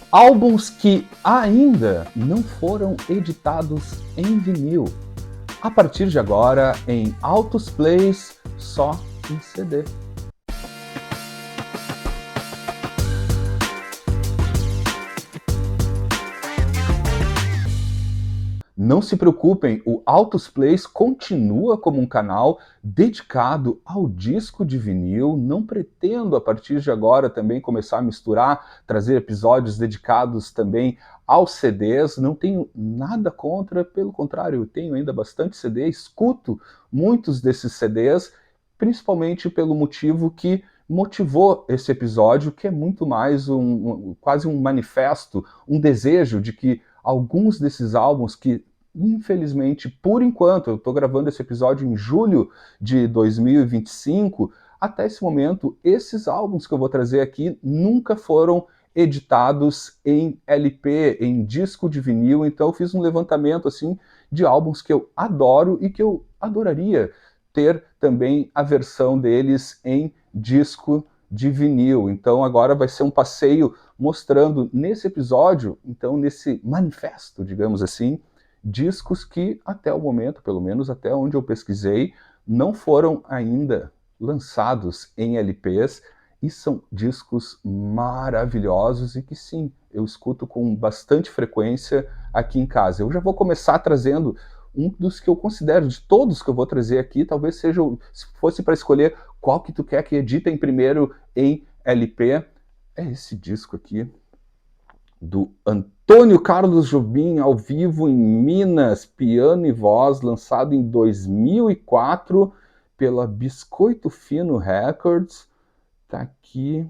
Álbuns que ainda não foram editados em vinil. A partir de agora, em altos plays, só em CD. Não se preocupem, o Altos Plays continua como um canal dedicado ao disco de vinil. Não pretendo, a partir de agora, também começar a misturar, trazer episódios dedicados também aos CDs. Não tenho nada contra, pelo contrário, eu tenho ainda bastante CD, escuto muitos desses CDs, principalmente pelo motivo que motivou esse episódio, que é muito mais quase um manifesto, um desejo de que alguns desses álbuns que, infelizmente, por enquanto, eu estou gravando esse episódio em julho de 2025, até esse momento, esses álbuns que eu vou trazer aqui nunca foram editados em LP, em disco de vinil. Então eu fiz um levantamento assim de álbuns que eu adoro e que eu adoraria ter também a versão deles em disco de vinil. Então agora vai ser um passeio mostrando nesse episódio, então nesse manifesto, digamos assim, discos que até o momento, pelo menos até onde eu pesquisei, não foram ainda lançados em LPs, e são discos maravilhosos e que sim, eu escuto com bastante frequência aqui em casa. Eu já vou começar trazendo um dos que eu considero, de todos que eu vou trazer aqui, talvez seja, se fosse para escolher qual que tu quer que editem primeiro em LP, é esse disco aqui, do Antônio Carlos Jobim, ao vivo em Minas, piano e voz, lançado em 2004 pela Biscoito Fino Records. Tá aqui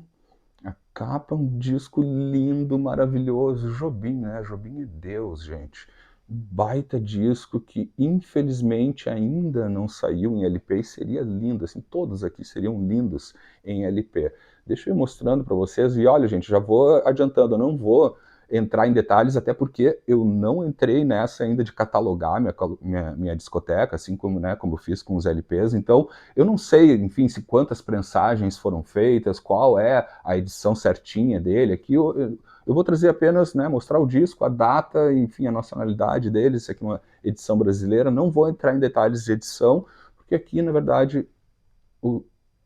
a capa, um disco lindo, maravilhoso. Jobim, né? Jobim é Deus, gente. Baita disco que infelizmente ainda não saiu em LP e seria lindo, assim, todos aqui seriam lindos em LP. Deixa eu ir mostrando para vocês, e olha, gente, já vou adiantando, eu não vou entrar em detalhes, até porque eu não entrei nessa ainda de catalogar minha discoteca, assim como, né, como fiz com os LPs, então eu não sei, enfim, se quantas prensagens foram feitas, qual é a edição certinha dele. Aqui eu vou trazer apenas, né, mostrar o disco, a data, enfim, a nacionalidade dele. Isso aqui é uma edição brasileira. Não vou entrar em detalhes de edição, porque aqui, na verdade, o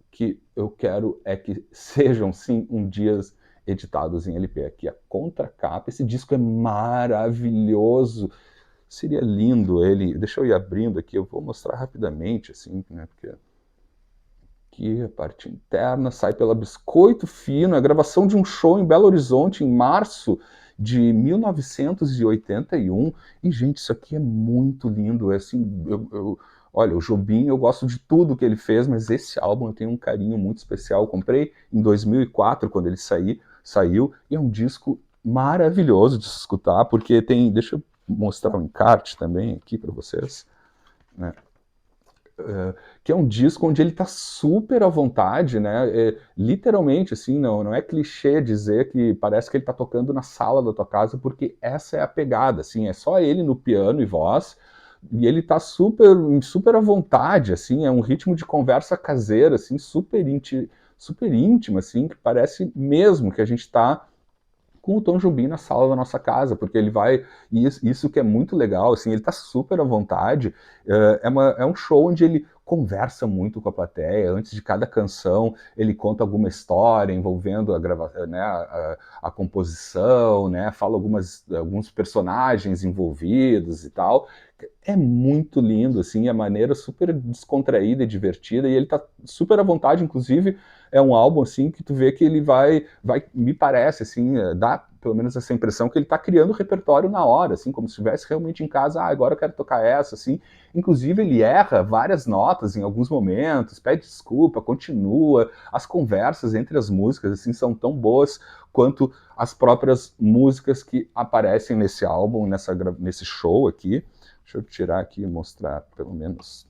que eu quero é que sejam, sim, dias editados em LP. Aqui a contracapa. Esse disco é maravilhoso. Seria lindo ele. Deixa eu ir abrindo aqui, eu vou mostrar rapidamente, assim, né, porque aqui a parte interna sai pela Biscoito Fino, a gravação de um show em Belo Horizonte em março de 1981. E, gente, isso aqui é muito lindo. É assim, olha, o Jobim, eu gosto de tudo que ele fez, mas esse álbum eu tenho um carinho muito especial. Eu comprei em 2004, quando ele saiu, e é um disco maravilhoso de se escutar, porque tem, deixa eu mostrar um encarte também aqui para vocês, né? Que é um disco onde ele tá super à vontade, né? Literalmente, assim, não é clichê dizer que parece que ele tá tocando na sala da tua casa, porque essa é a pegada, assim, é só ele no piano e voz, e ele tá super à vontade, assim, é um ritmo de conversa caseira, assim, super íntimo, assim, que parece mesmo que a gente tá com o Tom Jobim na sala da nossa casa, porque ele vai, e isso que é muito legal, assim, ele tá super à vontade, é um show onde ele conversa muito com a plateia, antes de cada canção ele conta alguma história envolvendo né, a composição, né, fala alguns personagens envolvidos e tal. É muito lindo, assim, a maneira super descontraída e divertida, e ele tá super à vontade. Inclusive é um álbum, assim, que tu vê que ele vai me parece, assim, dá pelo menos essa impressão que ele tá criando o repertório na hora, assim, como se estivesse realmente em casa, agora eu quero tocar essa, assim. Inclusive ele erra várias notas em alguns momentos, pede desculpa, continua, as conversas entre as músicas, assim, são tão boas quanto as próprias músicas que aparecem nesse álbum, nesse show aqui. Deixa eu tirar aqui e mostrar pelo menos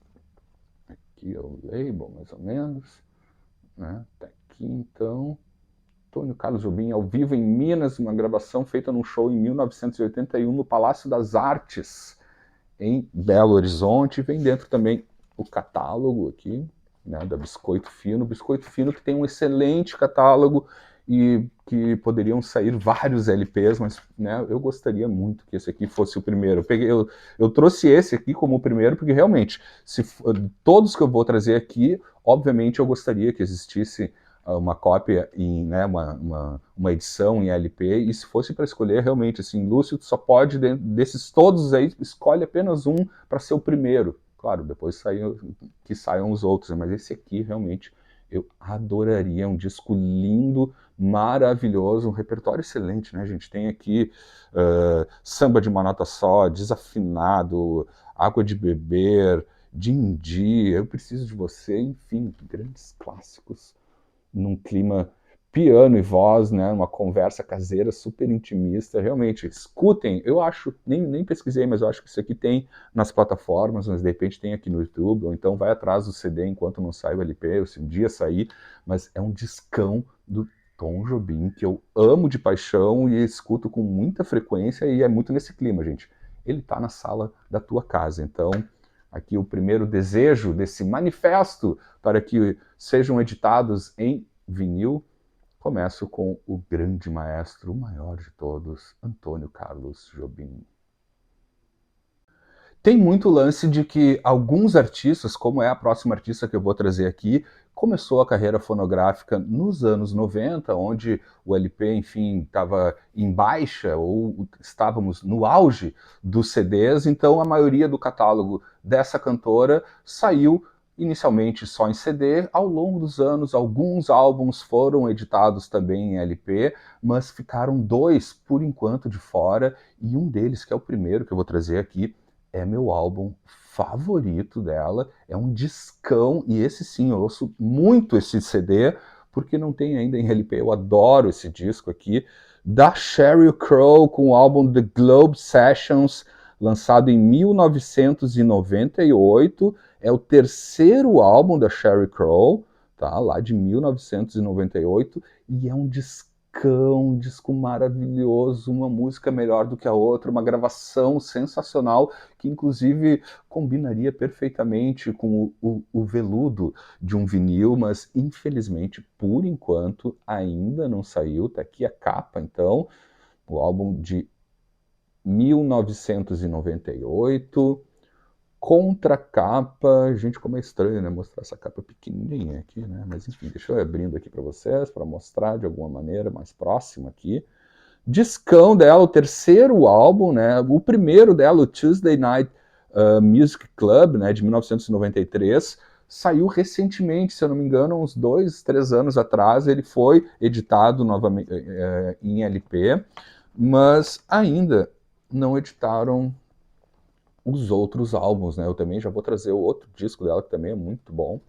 aqui o label, mais ou menos, né? Tá aqui então. Antônio Carlos Jobim, ao vivo em Minas, uma gravação feita num show em 1981 no Palácio das Artes, em Belo Horizonte. Vem dentro também o catálogo aqui, né, da Biscoito Fino. Biscoito Fino que tem um excelente catálogo e que poderiam sair vários LPs, mas né, eu gostaria muito que esse aqui fosse o primeiro. Eu trouxe esse aqui como o primeiro porque realmente, todos que eu vou trazer aqui, obviamente eu gostaria que existisse uma cópia em, né, uma edição em LP, e se fosse para escolher realmente, assim, Lúcio, tu só pode, desses todos aí, escolhe apenas um para ser o primeiro. Claro, depois que saiam os outros, mas esse aqui realmente eu adoraria, um disco lindo, maravilhoso, um repertório excelente, né, gente? Tem aqui Samba de uma Nota Só, Desafinado, Água de Beber, Dindi, Eu Preciso de Você, enfim, grandes clássicos num clima piano e voz, né, uma conversa caseira super intimista, realmente, escutem, eu acho, nem pesquisei, mas eu acho que isso aqui tem nas plataformas, mas de repente tem aqui no YouTube, ou então vai atrás do CD enquanto não sai o LP, ou se um dia sair, mas é um discão do Tom Jobim, que eu amo de paixão e escuto com muita frequência, e é muito nesse clima, gente. Ele tá na sala da tua casa, então aqui o primeiro desejo desse manifesto para que sejam editados em vinil. Começo com o grande maestro, o maior de todos, Antônio Carlos Jobim. Tem muito lance de que alguns artistas, como é a próxima artista que eu vou trazer aqui, começou a carreira fonográfica nos anos 90, onde o LP, enfim, estava em baixa, ou estávamos no auge dos CDs, então a maioria do catálogo dessa cantora saiu inicialmente só em CD. Ao longo dos anos, alguns álbuns foram editados também em LP, mas ficaram dois, por enquanto, de fora, e um deles, que é o primeiro que eu vou trazer aqui, é meu álbum favorito dela, é um discão, e esse sim, eu ouço muito esse CD, porque não tem ainda em LP, eu adoro esse disco aqui, da Sheryl Crow, com o álbum The Globe Sessions, lançado em 1998, é o terceiro álbum da Sheryl Crow, tá, lá de 1998, e é um discão, um disco maravilhoso, uma música melhor do que a outra, uma gravação sensacional, que inclusive combinaria perfeitamente com o veludo de um vinil, mas infelizmente, por enquanto, ainda não saiu. Tá aqui a capa, então, o álbum de 1998, contracapa, gente, como é estranho, né, mostrar essa capa pequenininha aqui, né, mas enfim, deixa eu abrindo aqui para vocês, para mostrar de alguma maneira mais próxima aqui. Discão dela, o terceiro álbum, né? O primeiro dela, o Tuesday Night Music Club, né, de 1993, saiu recentemente, se eu não me engano, uns 2, 3 anos atrás. Ele foi editado novamente em LP, mas ainda não editaram os outros álbuns, né? Eu também já vou trazer o outro disco dela, que também é muito bom,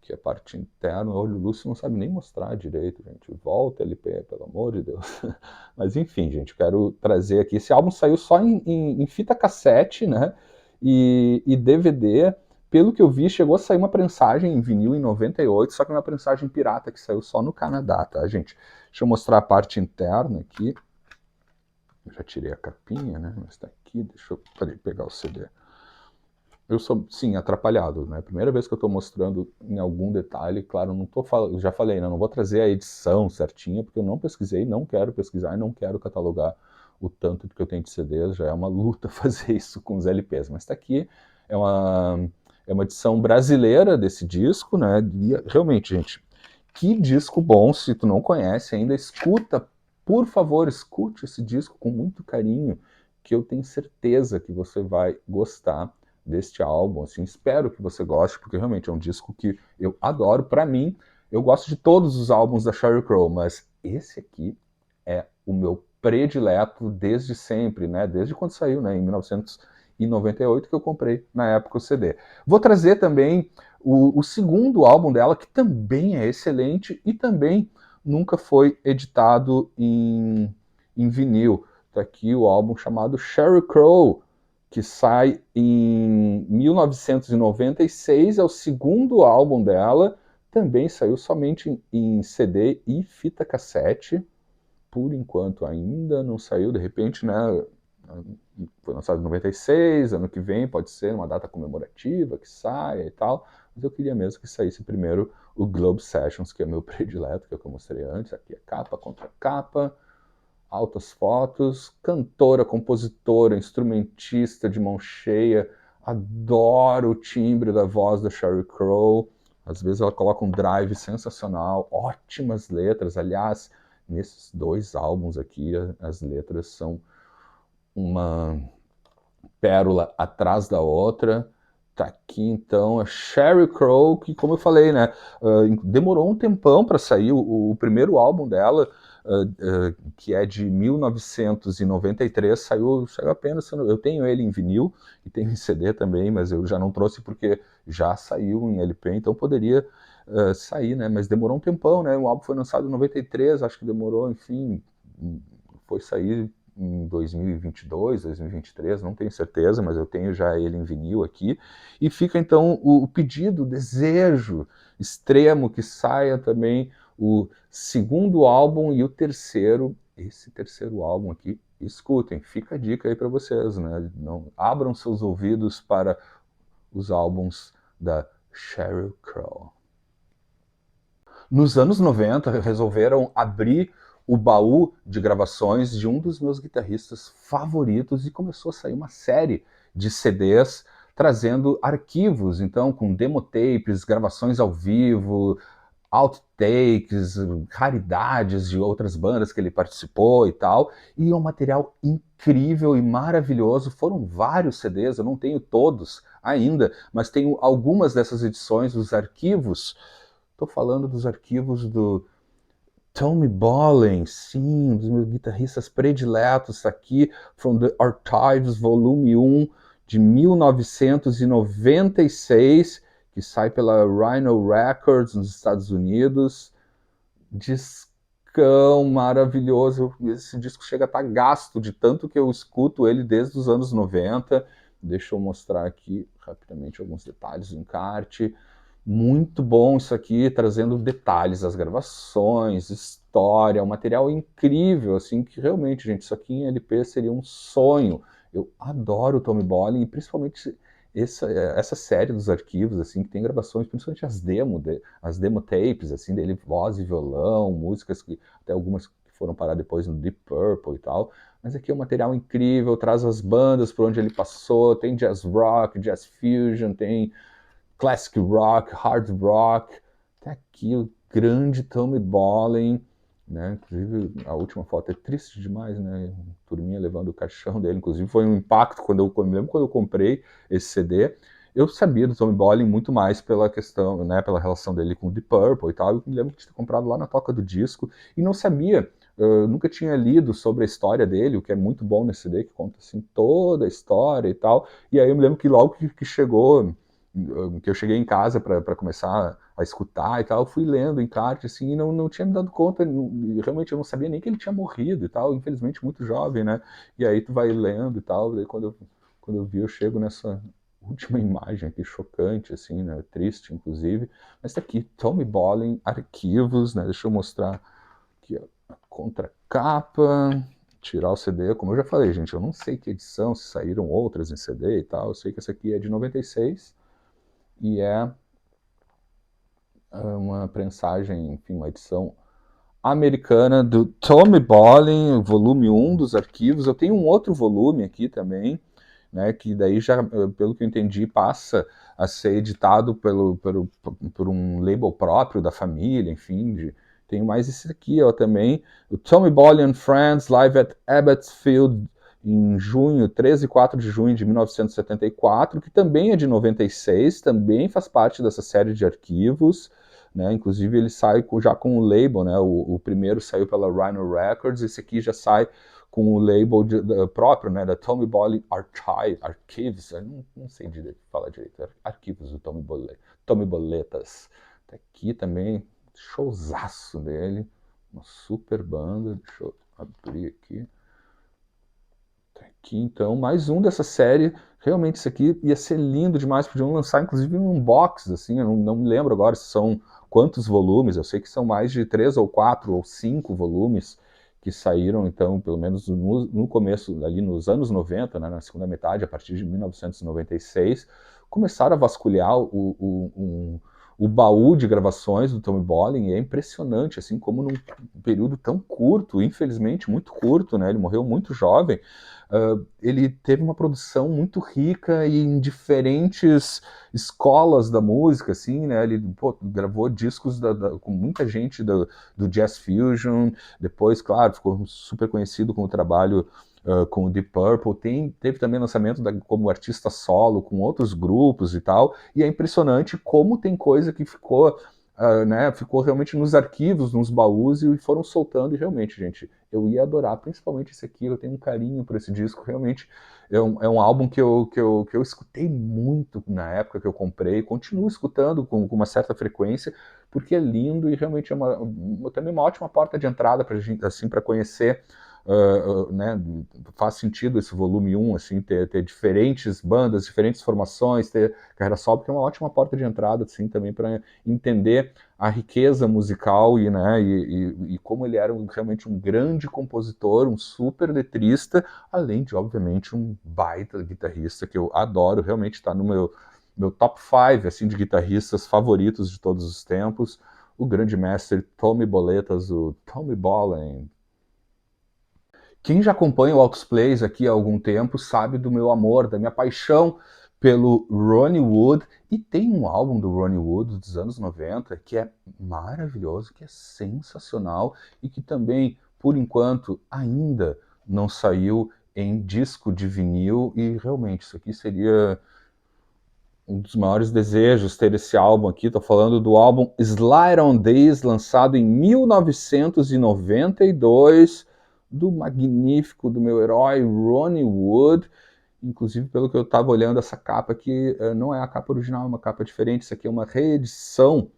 que é a parte interna. Olha, o Lúcio não sabe nem mostrar direito, gente. Volta LP, pelo amor de Deus. Mas enfim, gente, quero trazer aqui. Esse álbum saiu só em fita cassete, né? E DVD. Pelo que eu vi, chegou a sair uma prensagem em vinil em 98, só que uma prensagem pirata que saiu só no Canadá, tá, gente? Deixa eu mostrar a parte interna aqui. Eu já tirei a capinha, né? Mas tá aqui. Deixa eu pegar o CD. Eu sou, sim, atrapalhado, né? Primeira vez que eu estou mostrando em algum detalhe, claro, não tô falando, já falei, né? Não vou trazer a edição certinha, porque eu não pesquisei, não quero pesquisar e não quero catalogar o tanto que eu tenho de CDs, já é uma luta fazer isso com os LPs, mas está aqui, é uma edição brasileira desse disco, né? E realmente, gente, que disco bom, se tu não conhece ainda, escuta, por favor, escute esse disco com muito carinho, que eu tenho certeza que você vai gostar deste álbum, assim, espero que você goste, porque realmente é um disco que eu adoro. Para mim, eu gosto de todos os álbuns da Sheryl Crow, mas esse aqui é o meu predileto desde sempre, né? Desde quando saiu, né? Em 1998, que eu comprei na época o CD. Vou trazer também o segundo álbum dela, que também é excelente e também nunca foi editado em vinil. Tá aqui o álbum chamado Sheryl Crow, que sai em 1996, é o segundo álbum dela, também saiu somente em CD e fita cassete, por enquanto ainda não saiu, de repente, né, foi lançado em 96, ano que vem pode ser uma data comemorativa que saia e tal, mas eu queria mesmo que saísse primeiro o Globe Sessions, que é meu predileto, que é o que eu mostrei antes. Aqui é capa contra capa, altas fotos, cantora, compositora, instrumentista de mão cheia, adoro o timbre da voz da Sheryl Crow, às vezes ela coloca um drive sensacional, ótimas letras, aliás, nesses 2 álbuns aqui, as letras são uma pérola atrás da outra. Tá aqui então a Sheryl Crow, que como eu falei, né, demorou um tempão para sair o primeiro álbum dela, que é de 1993, saiu apenas, eu tenho ele em vinil e tenho em CD também, mas eu já não trouxe porque já saiu em LP, então poderia sair, né, mas demorou um tempão, né, o álbum foi lançado em 93, acho que demorou, enfim, foi sair em 2022, 2023, não tenho certeza, mas eu tenho já ele em vinil aqui, e fica então o pedido, o desejo extremo que saia também o segundo álbum e o terceiro, esse terceiro álbum aqui, escutem, fica a dica aí para vocês, né? Não, abram seus ouvidos para os álbuns da Sheryl Crow. Nos anos 90, resolveram abrir o baú de gravações de um dos meus guitarristas favoritos e começou a sair uma série de CDs trazendo arquivos, então com demo tapes, gravações ao vivo, outtakes, raridades de outras bandas que ele participou e tal, e é um material incrível e maravilhoso. Foram vários CDs, eu não tenho todos ainda, mas tenho algumas dessas edições, os arquivos. Estou falando dos arquivos do Tommy Bolin, sim, um dos meus guitarristas prediletos aqui, From the Archives, volume 1, de 1996, que sai pela Rhino Records nos Estados Unidos. Discão maravilhoso, esse disco chega a estar gasto de tanto que eu escuto ele desde os anos 90. Deixa eu mostrar aqui rapidamente alguns detalhes do encarte. Muito bom isso aqui, trazendo detalhes das gravações, história, um material incrível, assim, que realmente, gente, isso aqui em LP seria um sonho. Eu adoro o Tommy Bolin e principalmente essa série dos arquivos, assim, que tem gravações, principalmente as demo tapes, assim, dele, voz e violão, músicas que até algumas que foram parar depois no Deep Purple e tal. Mas aqui é um material incrível, traz as bandas por onde ele passou, tem jazz rock, jazz fusion, tem classic rock, hard rock, até aqui o grande Tommy Bolin, né? Inclusive a última foto é triste demais, né? Turminha levando o caixão dele, inclusive foi um impacto quando eu me lembro quando eu comprei esse CD. Eu sabia do Tommy Bolin muito mais pela questão, né, pela relação dele com o Deep Purple e tal. Eu me lembro de ter comprado lá na Toca do Disco e não sabia, eu nunca tinha lido sobre a história dele, o que é muito bom nesse CD, que conta assim toda a história e tal. E aí eu me lembro que logo que chegou, que eu cheguei em casa para começar a escutar e tal, eu fui lendo o encarte assim, e não tinha me dado conta, realmente eu não sabia nem que ele tinha morrido e tal, infelizmente muito jovem, né? E aí tu vai lendo e tal, daí quando eu vi, eu chego nessa última imagem aqui, chocante, assim, né? Triste, inclusive. Mas tá aqui, Tommy Bolin, arquivos, né? Deixa eu mostrar aqui, ó, a contracapa, tirar o CD, como eu já falei, gente, eu não sei que edição, se saíram outras em CD e tal, eu sei que essa aqui é de 96, e é uma prensagem, enfim, uma edição americana do Tommy Bolin, volume 1 dos arquivos. Eu tenho um outro volume aqui também, né, que daí já, pelo que eu entendi, passa a ser editado por um label próprio da família, enfim. Tenho mais esse aqui, ó, também, o Tommy Bolin and Friends, Live at Abbotsfield, em junho, 13 e 4 de junho de 1974, que também é de 96, também faz parte dessa série de arquivos, né? Inclusive ele sai já com o label, né? O primeiro saiu pela Rhino Records, esse aqui já sai com o label próprio, né, da Tommy Bolin Archives, eu não sei falar direito, arquivos do Tommy Boletas. Tá aqui também, showzaço dele, uma super banda, deixa eu abrir aqui. Tá aqui então, mais um dessa série, realmente isso aqui ia ser lindo demais, podiam lançar inclusive um box, assim, eu não me lembro agora se são quantos volumes, eu sei que são mais de 3 ou 4 ou 5 volumes, que saíram, então, pelo menos no começo, ali nos anos 90, né, na segunda metade, a partir de 1996, começaram a vasculhar o baú de gravações do Tommy Bolin, e é impressionante, assim, como num período tão curto, infelizmente muito curto, né, ele morreu muito jovem, ele teve uma produção muito rica e em diferentes escolas da música, assim, né, ele gravou discos com muita gente do Jazz Fusion, depois, claro, ficou super conhecido com o trabalho com o Deep Purple, teve também lançamento como artista solo com outros grupos e tal, e é impressionante como tem coisa que ficou, né, ficou realmente nos arquivos, nos baús, e foram soltando, e realmente, gente, eu ia adorar, principalmente esse aqui, eu tenho um carinho por esse disco, realmente é um álbum que eu escutei muito na época que eu comprei, continuo escutando com uma certa frequência, porque é lindo e realmente é também uma ótima porta de entrada para gente, assim, para conhecer, né, faz sentido esse volume 1, assim, ter diferentes bandas, diferentes formações, ter carreira solo, porque é uma ótima porta de entrada, assim, também para entender a riqueza musical né, e como ele era realmente um grande compositor, um super letrista, além de, obviamente, um baita guitarrista que eu adoro, realmente está no meu top 5 assim, de guitarristas favoritos de todos os tempos, o grande mestre Tommy Boletas, o Tommy Bolin. Quem já acompanha o Altos Plays aqui há algum tempo sabe do meu amor, da minha paixão pelo Ronnie Wood, e tem um álbum do Ronnie Wood dos anos 90 que é maravilhoso, que é sensacional e que também, por enquanto, ainda não saiu em disco de vinil, e realmente isso aqui seria um dos maiores desejos ter esse álbum aqui. Estou falando do álbum Slide on This, lançado em 1992, do magnífico, do meu herói Ronnie Wood. Inclusive, pelo que eu estava olhando, essa capa aqui não é a capa original, é uma capa diferente. Isso aqui é uma reedição.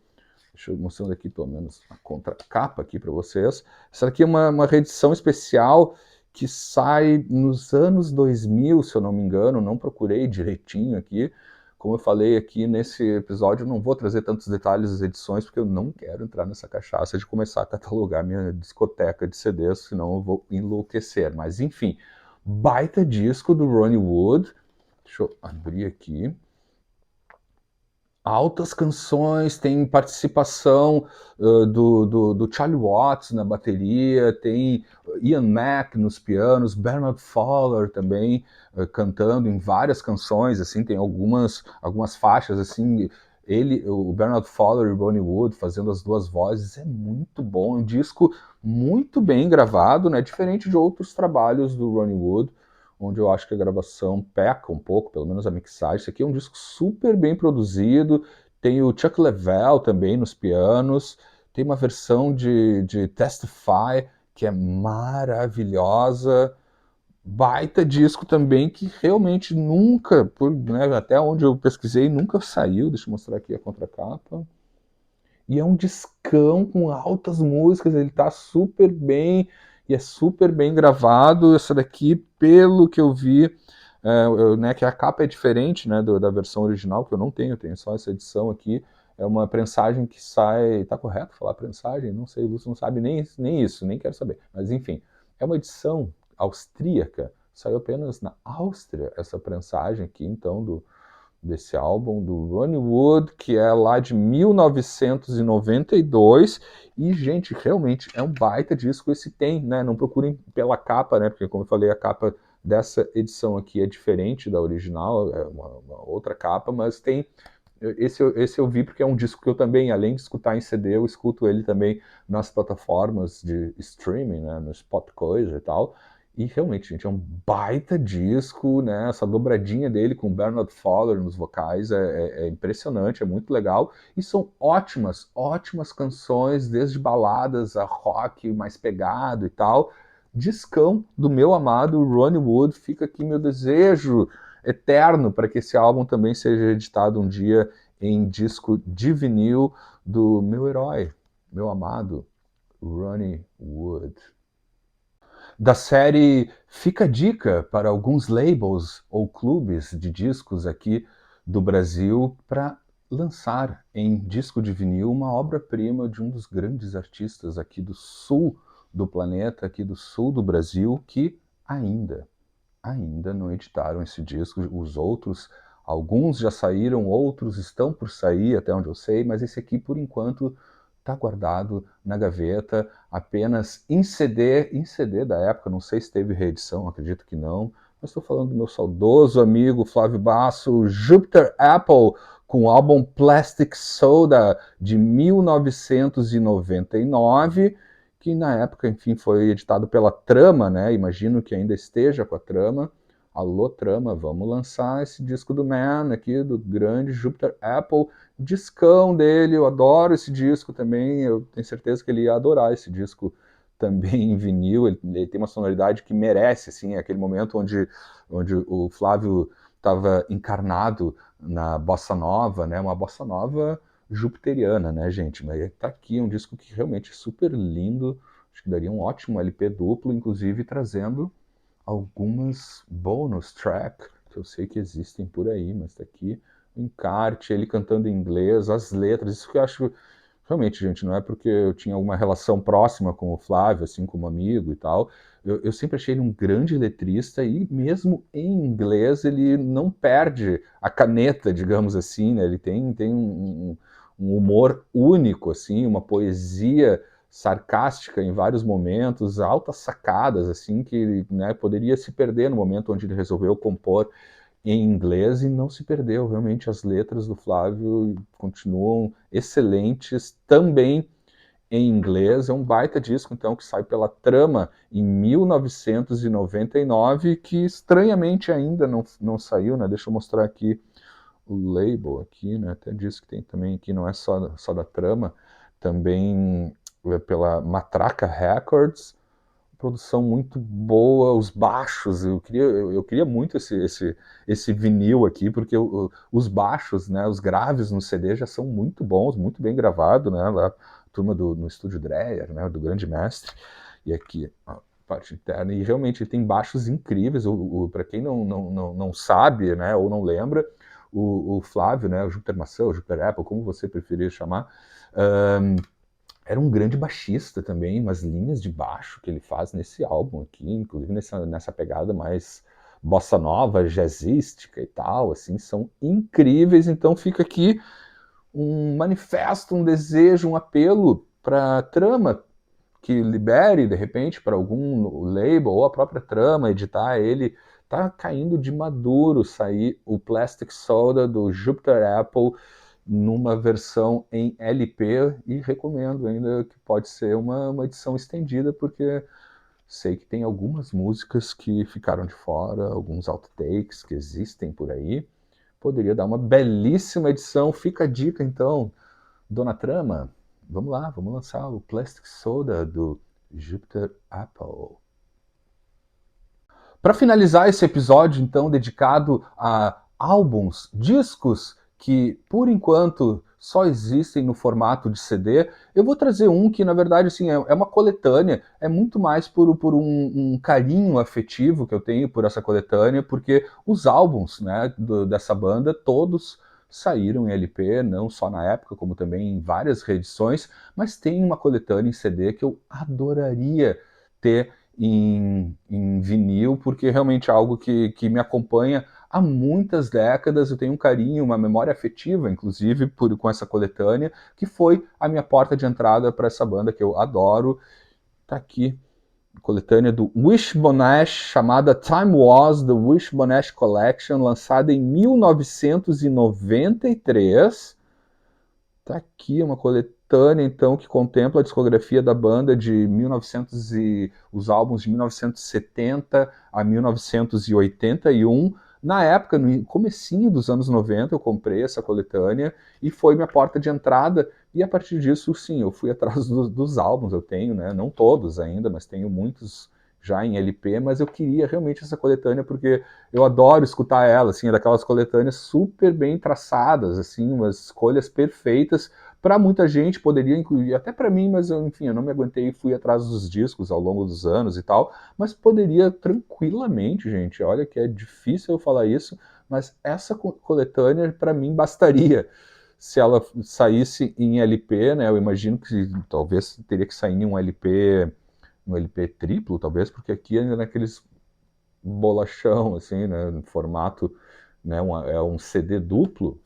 Deixa eu mostrar aqui pelo menos a contracapa aqui para vocês. Essa aqui é uma reedição especial que sai nos anos 2000, se eu não me engano. Não procurei direitinho aqui. Como eu falei aqui nesse episódio, eu não vou trazer tantos detalhes das edições, porque eu não quero entrar nessa cachaça de começar a catalogar minha discoteca de CDs, senão eu vou enlouquecer. Mas enfim, baita disco do Ronnie Wood. Deixa eu abrir aqui. Altas canções, tem participação do Charlie Watts na bateria, tem Ian Mac nos pianos, Bernard Fowler também cantando em várias canções, assim, tem algumas faixas, assim, o Bernard Fowler e o Ronnie Wood fazendo as duas vozes, é muito bom, é um disco muito bem gravado, né, diferente de outros trabalhos do Ronnie Wood, onde eu acho que a gravação peca um pouco, pelo menos a mixagem. Isso aqui é um disco super bem produzido, tem o Chuck Leavell também nos pianos, tem uma versão de Testify que é maravilhosa, baita disco também que realmente nunca, né, até onde eu pesquisei, nunca saiu. Deixa eu mostrar aqui a contracapa. E é um discão com altas músicas, ele tá super bem e é super bem gravado. Essa daqui, pelo que eu vi, né, que a capa é diferente, né, da versão original, que eu tenho só essa edição aqui. É uma prensagem que sai. Tá correto falar prensagem? Não sei, o Lúcio não sabe nem isso, nem quero saber. Mas enfim, é uma edição austríaca, saiu apenas na Áustria essa prensagem aqui, então, desse álbum do Ronnie Wood, que é lá de 1992, e gente, realmente é um baita disco. Esse tem, né, não procurem pela capa, né, porque como eu falei, a capa dessa edição aqui é diferente da original, é uma outra capa, mas tem, esse eu vi porque é um disco que eu também, além de escutar em CD, eu escuto ele também nas plataformas de streaming, né, no Spot Coisa e tal. E realmente, gente, é um baita disco, né? Essa dobradinha dele com o Bernard Fowler nos vocais é impressionante, é muito legal. E são ótimas canções, desde baladas a rock mais pegado e tal. Discão do meu amado Ronnie Wood. Fica aqui meu desejo eterno para que esse álbum também seja editado um dia em disco de vinil do meu herói, meu amado Ronnie Wood. Da série, fica a dica para alguns labels ou clubes de discos aqui do Brasil para lançar em disco de vinil uma obra-prima de um dos grandes artistas aqui do sul do planeta, aqui do sul do Brasil, que ainda não editaram esse disco. Os outros Alguns já saíram, outros estão por sair, até onde eu sei, mas esse aqui, por enquanto, está guardado na gaveta, apenas em CD da época, não sei se teve reedição, acredito que não, mas estou falando do meu saudoso amigo Flávio Basso, Jupiter Apple, com o álbum Plastic Soda, de 1999, que na época, enfim, foi editado pela Trama, né? Imagino que ainda esteja com a Trama. Alô, Trama, vamos lançar esse disco do Man aqui, do grande Jupiter Apple, discão dele, eu adoro esse disco também, eu tenho certeza que ele ia adorar esse disco também em vinil, ele tem uma sonoridade que merece, assim, aquele momento onde o Flávio estava encarnado na bossa nova, né, uma bossa nova jupiteriana, né, gente, mas tá aqui um disco que realmente é super lindo, acho que daria um ótimo LP duplo, inclusive trazendo algumas bonus track que eu sei que existem por aí, mas tá aqui o encarte, ele cantando em inglês, as letras, isso que eu acho realmente, gente, não é porque eu tinha alguma relação próxima com o Flávio, assim, como amigo e tal, eu sempre achei ele um grande letrista e mesmo em inglês ele não perde a caneta, digamos assim, né? Ele tem um humor único, assim, uma poesia sarcástica em vários momentos, altas sacadas, assim, que, né, poderia se perder no momento onde ele resolveu compor em inglês e não se perdeu. Realmente as letras do Flávio continuam excelentes também em inglês. É um baita disco, então, que sai pela Trama em 1999, que estranhamente ainda não saiu, né? Deixa eu mostrar aqui o label aqui, né? Até diz que tem também aqui, não é só da Trama, também pela Matraca Records, produção muito boa, os baixos, eu queria muito esse vinil aqui, porque os baixos, né, os graves no CD já são muito bons, muito bem gravado, né, lá, a turma no estúdio Dreyer, né, do grande mestre, e aqui a parte interna, e realmente ele tem baixos incríveis, para quem não sabe, né, ou não lembra, o Flávio, né, o Júpiter Maçã, o Júpiter Apple, como você preferir chamar, era um grande baixista também, umas linhas de baixo que ele faz nesse álbum aqui, inclusive nessa pegada mais bossa nova, jazzística e tal, assim, são incríveis. Então fica aqui um manifesto, um desejo, um apelo para a Trama que libere, de repente, para algum label ou a própria Trama editar ele. Tá caindo de maduro sair o Plastic Soda do Jupiter Apple numa versão em LP e recomendo ainda que pode ser uma edição estendida, porque sei que tem algumas músicas que ficaram de fora, alguns outtakes que existem por aí. Poderia dar uma belíssima edição. Fica a dica então, Dona Trama. Vamos lá, vamos lançar o Plastic Soda do Jupiter Apple. Para finalizar esse episódio, então, dedicado a álbuns, discos que, por enquanto, só existem no formato de CD, eu vou trazer um que, na verdade, assim, é uma coletânea, é muito mais por um carinho afetivo que eu tenho por essa coletânea, porque os álbuns, né, dessa banda, todos saíram em LP, não só na época, como também em várias reedições, mas tem uma coletânea em CD que eu adoraria ter em vinil, porque realmente é algo que me acompanha há muitas décadas. Eu tenho um carinho, uma memória afetiva, inclusive, com essa coletânea, que foi a minha porta de entrada para essa banda que eu adoro. Tá aqui, coletânea do Wishbone Ash, chamada Time Was, The Wishbone Ash Collection, lançada em 1993. Tá aqui uma coletânea, então, que contempla a discografia da banda de 1900 e os álbuns de 1970 a 1981. Na época, no comecinho dos anos 90, eu comprei essa coletânea e foi minha porta de entrada. E a partir disso, sim, eu fui atrás dos álbuns. Eu tenho, né? Não todos ainda, mas tenho muitos já em LP. Mas eu queria realmente essa coletânea porque eu adoro escutar ela, assim, é daquelas coletâneas super bem traçadas, assim, umas escolhas perfeitas para muita gente, poderia incluir, até para mim, mas enfim, eu não me aguentei e fui atrás dos discos ao longo dos anos e tal, mas poderia tranquilamente, gente, olha que é difícil eu falar isso, mas essa coletânea para mim bastaria. Se ela saísse em LP, né, eu imagino que talvez teria que sair em um LP triplo, talvez, porque aqui ainda naqueles bolachão, assim, né, no formato né, é um CD duplo,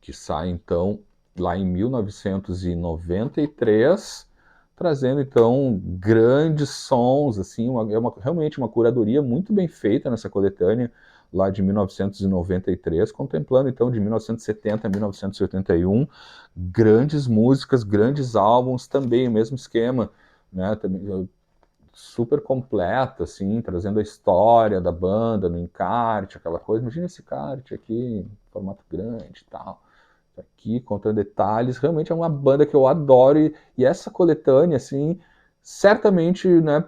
que sai então lá em 1993, trazendo então grandes sons, assim, realmente uma curadoria muito bem feita nessa coletânea lá de 1993, contemplando então de 1970 a 1981, grandes músicas, grandes álbuns, também o mesmo esquema, né, também, super completo, assim, trazendo a história da banda no encarte, aquela coisa. Imagina esse encarte aqui, em formato grande e tal. Aqui, contando detalhes. Realmente é uma banda que eu adoro. E essa coletânea, assim, certamente, né,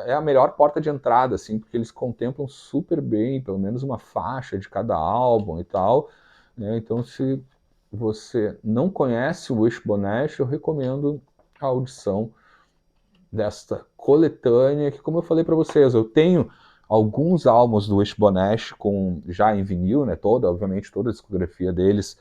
é a melhor porta de entrada, assim, porque eles contemplam super bem, pelo menos uma faixa de cada álbum e tal. Né? Então, se você não conhece o Wishbone Ash, eu recomendo a audição desta coletânea, que como eu falei para vocês, eu tenho alguns álbuns do Wishbone Ash já em vinil, né, obviamente toda a discografia deles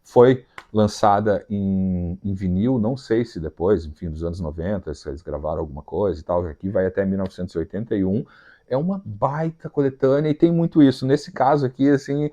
foi lançada em vinil, não sei se depois, enfim, dos anos 90, se eles gravaram alguma coisa e tal, aqui vai até 1981, é uma baita coletânea e tem muito isso. Nesse caso aqui, assim,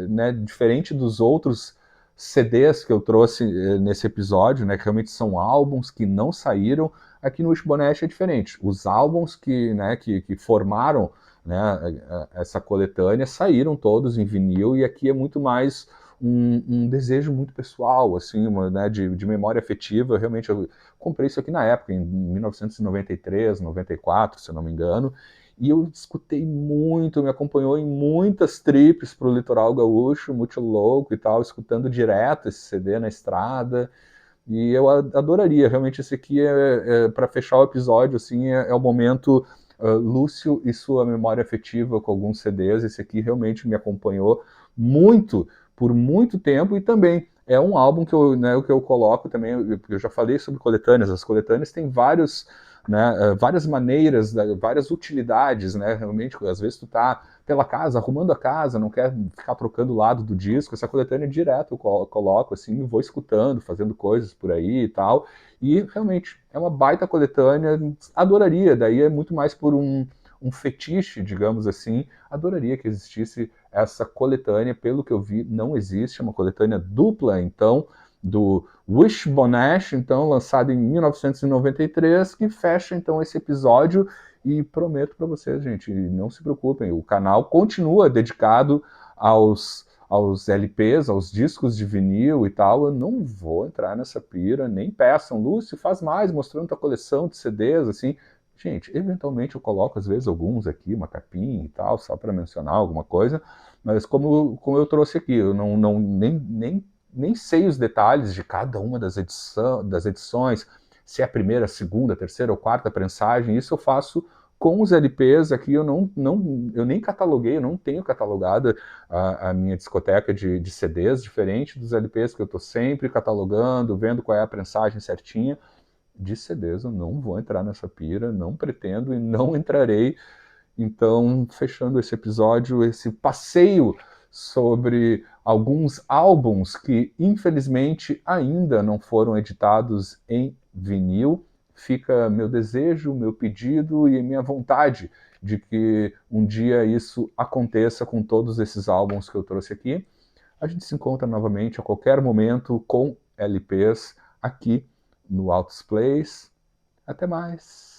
né, diferente dos outros CDs que eu trouxe nesse episódio, né, que realmente são álbuns que não saíram. Aqui no Wishbone Ash é diferente. Os álbuns né, que formaram, né, essa coletânea saíram todos em vinil, e aqui é muito mais um desejo muito pessoal, assim, né, de memória afetiva. Realmente eu comprei isso aqui na época, em 1993, 94, se eu não me engano, e eu escutei muito, me acompanhou em muitas trips para o litoral gaúcho, muito louco e tal, escutando direto esse CD na estrada. E eu adoraria, realmente esse aqui para fechar o episódio, assim, é o momento Lúcio e sua memória afetiva com alguns CDs. Esse aqui realmente me acompanhou muito, por muito tempo, e também é um álbum que que eu coloco também, eu já falei sobre coletâneas, as coletâneas têm né, várias maneiras, várias utilidades, né, realmente, às vezes tu tá pela casa, arrumando a casa, não quer ficar trocando o lado do disco, essa coletânea direto eu coloco assim, vou escutando, fazendo coisas por aí e tal, e realmente é uma baita coletânea, adoraria, daí é muito mais por um fetiche, digamos assim, adoraria que existisse essa coletânea, pelo que eu vi, não existe, é uma coletânea dupla, então, do Wishbone Ash, então, lançado em 1993, que fecha, então, esse episódio. E prometo para vocês, gente, não se preocupem, o canal continua dedicado aos LPs, aos discos de vinil e tal. Eu não vou entrar nessa pira, nem peçam, Lúcio, faz mais, mostrando tua coleção de CDs, assim. Gente, eventualmente eu coloco às vezes alguns aqui, uma capinha e tal, só para mencionar alguma coisa, mas como eu trouxe aqui, eu nem sei os detalhes de cada uma das edições, se é a primeira, segunda, terceira ou quarta prensagem, isso eu faço com os LPs. Aqui eu nem cataloguei, eu não tenho catalogada a minha discoteca de CDs, diferente dos LPs que eu estou sempre catalogando, vendo qual é a prensagem certinha. De CDs eu não vou entrar nessa pira, não pretendo e não entrarei. Então, fechando esse episódio, esse passeio sobre alguns álbuns que, infelizmente, ainda não foram editados em vinil, fica meu desejo, meu pedido e minha vontade de que um dia isso aconteça com todos esses álbuns que eu trouxe aqui. A gente se encontra novamente a qualquer momento com LPs aqui no Altos Plays. Até mais!